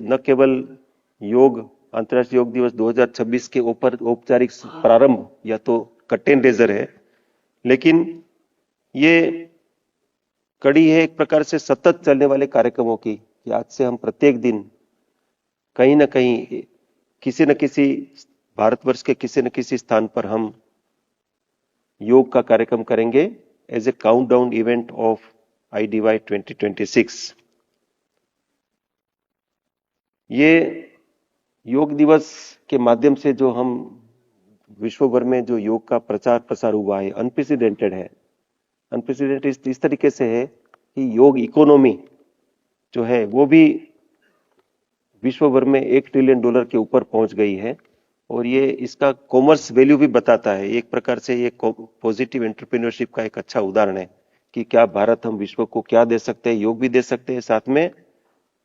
न केवल योग अंतर्राष्ट्रीय योग दिवस 2026 के ऊपर औपचारिक प्रारंभ या तो कर्टेन रेजर है, लेकिन ये कड़ी है एक प्रकार से सतत चलने वाले कार्यक्रमों की, कि आज से हम प्रत्येक दिन कहीं ना कहीं किसी न किसी भारतवर्ष के किसी न किसी स्थान पर हम योग का कार्यक्रम करेंगे as a countdown event of IDY 2026। ये योग दिवस के माध्यम से जो हम विश्व भर में जो योग का प्रचार प्रसार हुआ है, अनप्रेसिडेंटेड है। अनप्रेसिडेंटेड इस तरीके से है कि योग इकोनॉमी जो है वो भी विश्व भर में $1 ट्रिलियन के ऊपर पहुंच गई है, और ये इसका कॉमर्स वैल्यू भी बताता है। एक प्रकार से ये पॉजिटिव एंटरप्रेन्योरशिप का एक अच्छा उदाहरण है कि क्या भारत हम विश्व को क्या दे सकते हैं, योग भी दे सकते हैं, साथ में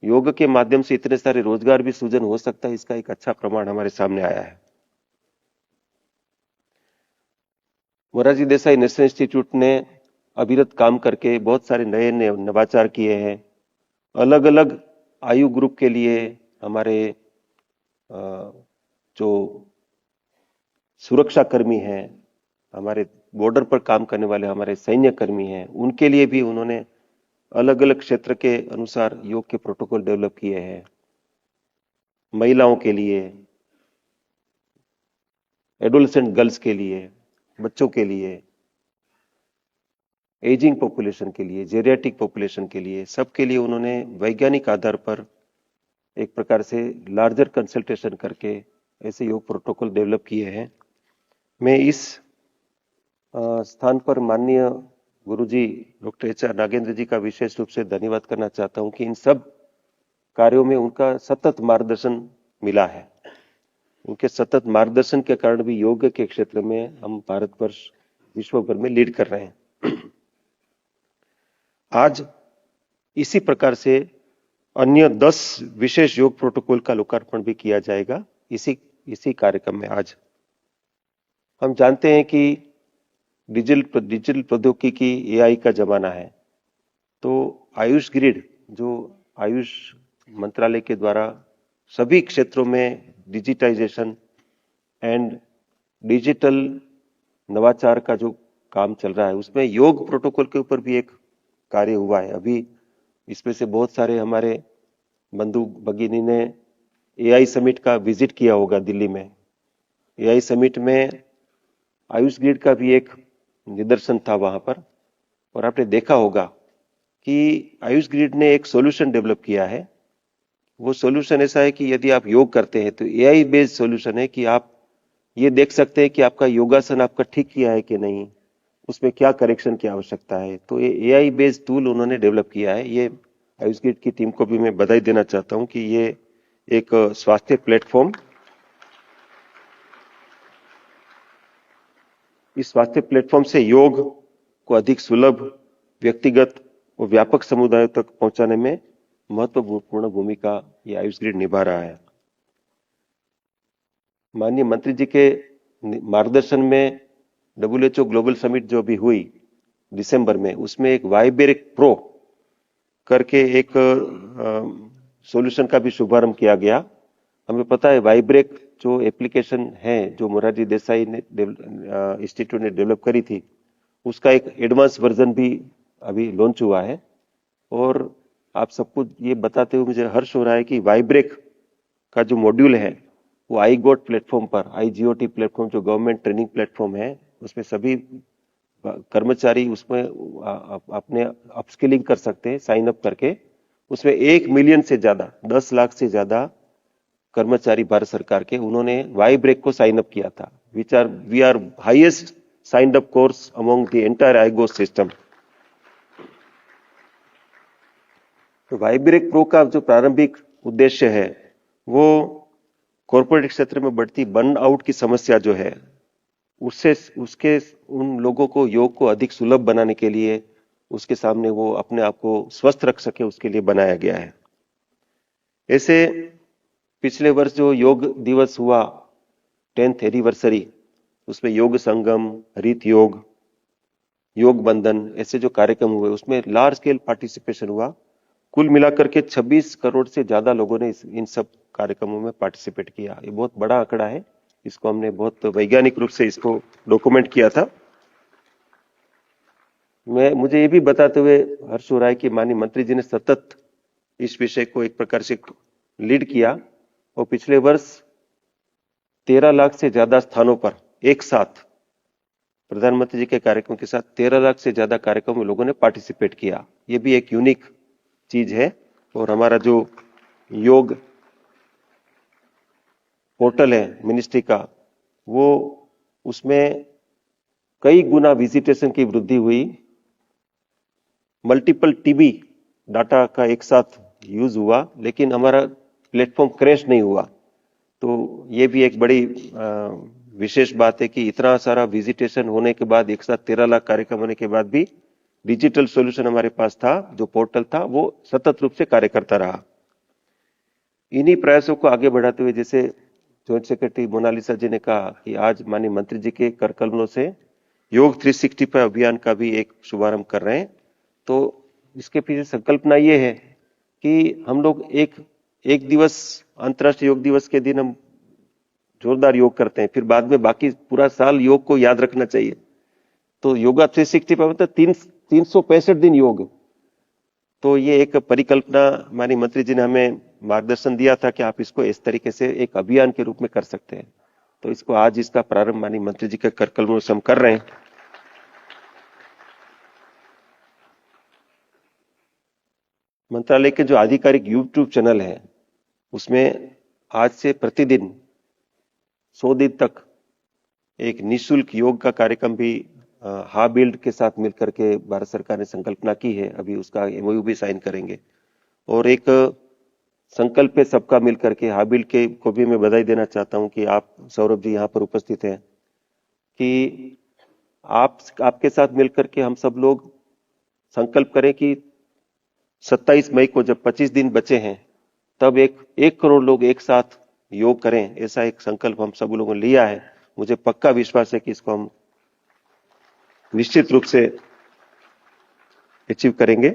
योग के माध्यम से इतने सारे रोजगार भी सृजन हो सकता है। इसका एक अच्छा प्रमाण हमारे सामने आया है। मोरारजी देसाई नेशनल इंस्टीट्यूट ने अविरत काम करके बहुत सारे नए नए नवाचार किए हैं। अलग अलग आयु ग्रुप के लिए हमारे जो सुरक्षा कर्मी हैं, हमारे बॉर्डर पर काम करने वाले हमारे सैन्य कर्मी हैं, उनके लिए भी उन्होंने अलग अलग क्षेत्र के अनुसार योग के प्रोटोकॉल डेवलप किए हैं। महिलाओं के लिए, एडोलेसेंट गर्ल्स के लिए, बच्चों के लिए, एजिंग पॉपुलेशन के लिए, जेरियाटिक पॉपुलेशन के लिए, सबके लिए उन्होंने वैज्ञानिक आधार पर एक प्रकार से लार्जर कंसल्टेशन करके ऐसे योग प्रोटोकॉल डेवलप किए हैं। मैं इस स्थान पर माननीय गुरुजी डॉक्टर HR नागेंद्र जी का विशेष रूप से धन्यवाद करना चाहता हूं कि इन सब कार्यों में उनका सतत मार्गदर्शन मिला है। उनके सतत मार्गदर्शन के कारण भी योग के क्षेत्र में हम भारतवर्ष विश्व भर में लीड कर रहे हैं। आज इसी प्रकार से अन्य 10 विशेष योग प्रोटोकॉल का लोकार्पण भी किया जाएगा इसी कार्यक्रम में। आज हम जानते हैं कि डिजिटल प्रौद्योगिकी AI का जमाना है, तो आयुष ग्रिड जो आयुष मंत्रालय के द्वारा सभी क्षेत्रों में डिजिटाइजेशन एंड डिजिटल नवाचार का जो काम चल रहा है, उसमें योग प्रोटोकॉल के ऊपर भी एक कार्य हुआ है। अभी इसमें से बहुत सारे हमारे बंधु भगिनी ने AI समिट का विजिट किया होगा दिल्ली में। AI समिट में आयुष ग्रिड का भी एक निदर्शन था वहां पर, और आपने देखा होगा कि आयुष ग्रिड ने एक सॉल्यूशन डेवलप किया है। वो सॉल्यूशन ऐसा है कि यदि आप योग करते हैं तो AI बेस्ड सॉल्यूशन है कि आप ये देख सकते हैं कि आपका योगासन आपका ठीक किया है कि नहीं, उसमें क्या करेक्शन की आवश्यकता है। तो ये AI बेस्ड टूल उन्होंने डेवलप किया है। ये आयुष ग्रिड की टीम को भी मैं बधाई देना चाहता हूं कि ये एक स्वास्थ्य प्लेटफॉर्म, इस स्वास्थ्य प्लेटफॉर्म से योग को अधिक सुलभ, व्यक्तिगत और व्यापक समुदायों तक पहुंचाने में महत्वपूर्ण भूमिका ये आयुष ग्रिड निभा रहा है। माननीय मंत्री जी के मार्गदर्शन में WHO ग्लोबल समिट जो भी हुई दिसंबर में, उसमें एक वाइब्रेक प्रो करके एक सॉल्यूशन का भी शुभारंभ किया गया। हमें पता है वाइब्रेक जो एप्लीकेशन है जो मोरारजी देसाई ने इंस्टीट्यूट ने डेवलप करी थी, उसका एक एडवांस वर्जन भी अभी लॉन्च हुआ है। और आप सबको ये बताते हुए मुझे हर्ष हो रहा है कि वाइब्रेक का जो मॉड्यूल है वो आईगोट प्लेटफॉर्म पर, IGOT प्लेटफॉर्म जो गवर्नमेंट ट्रेनिंग प्लेटफॉर्म है, उसमें सभी कर्मचारी उसमें अपने अपस्किलिंग कर सकते हैं साइन अप करके। उसमें 1 मिलियन से ज्यादा, 10 लाख से ज्यादा कर्मचारी भारत सरकार के, उन्होंने वाइब्रेक को साइन अप किया था। We are highest signed up course among the entire iGOT system. तो वाइब्रेक प्रो का जो प्रारंभिक उद्देश्य है वो कॉर्पोरेट क्षेत्र में बढ़ती बर्नआउट की समस्या जो है उसके उन लोगों को योग को अधिक सुलभ बनाने के लिए, उसके सामने वो अपने आप को स्वस्थ रख सके, उसके लिए बनाया गया है। ऐसे पिछले वर्ष जो योग दिवस हुआ 10th एनिवर्सरी, उसमें योग संगम, हरित योग, योग बंधन, ऐसे जो कार्यक्रम हुए उसमें लार्ज स्केल पार्टिसिपेशन हुआ। कुल मिलाकर के 26 करोड़ से ज्यादा लोगों ने इन सब कार्यक्रमों में पार्टिसिपेट किया। ये बहुत बड़ा आंकड़ा है। इसको हमने बहुत वैज्ञानिक रूप से इसको डॉक्यूमेंट किया था। मुझे ये भी बताते हुए हर्ष हो रहा है कि माननीय मंत्री जी ने सतत इस विषय को एक प्रकार से लीड किया और पिछले वर्ष 13 लाख से ज्यादा स्थानों पर एक साथ प्रधानमंत्री जी के कार्यक्रम के साथ 13 लाख से ज्यादा कार्यक्रम में लोगों ने पार्टिसिपेट किया। ये भी एक यूनिक चीज है। और हमारा जो योग पोर्टल है मिनिस्ट्री का, वो उसमें कई गुना विजिटेशन की वृद्धि हुई। मल्टीपल टीबी डाटा का एक साथ यूज हुआ, लेकिन हमारा प्लेटफॉर्म क्रैश नहीं हुआ। तो ये भी एक बड़ी विशेष बात है कि इतना सारा विजिटेशन होने के बाद, एक साथ 13 लाख कार्यक्रम होने के बाद भी डिजिटल सॉल्यूशन हमारे पास था, जो पोर्टल था वो सतत रूप से कार्य करता रहा। इन्हीं प्रयासों को आगे बढ़ाते हुए, जैसे जॉइंट सेक्रेटरी मोनालिसा जी ने कहा कि आज माननीय मंत्री जी के कर कलमों से योग 365 अभियान का भी एक शुभारंभ कर रहे हैं। तो इसके पीछे संकल्पना ये है कि हम लोग एक दिवस, अंतर्राष्ट्रीय योग दिवस के दिन हम जोरदार योग करते हैं, फिर बाद में बाकी पूरा साल योग को याद रखना चाहिए। तो योगा 365 मतलब 365 दिन योग। तो ये एक परिकल्पना माननीय मंत्री जी ने हमें मार्गदर्शन दिया था कि आप इसको इस तरीके से एक अभियान के रूप में कर सकते हैं। तो इसको आज इसका प्रारंभ माननीय मंत्री जी के कर कलमों से हम कर रहे हैं। मंत्रालय के जो आधिकारिक यूट्यूब चैनल है, उसमें आज से प्रतिदिन 100 दिन तक एक निःशुल्क योग का कार्यक्रम भी हाबिल्ड के साथ मिलकर के भारत सरकार ने संकल्पना की है। अभी उसका एमओयू भी साइन करेंगे। और एक संकल्प है सबका मिलकर के, हाबिल्ड के को भी मैं बधाई देना चाहता हूं कि आप सौरभ जी यहाँ पर उपस्थित हैं, कि आपके साथ मिलकर के हम सब लोग संकल्प करें कि 27 मई को जब 25 दिन बचे हैं, तब 1 करोड़ लोग एक साथ योग करें। ऐसा एक संकल्प हम सब लोगों ने लिया है। मुझे पक्का विश्वास है कि इसको हम निश्चित रूप से अचीव करेंगे।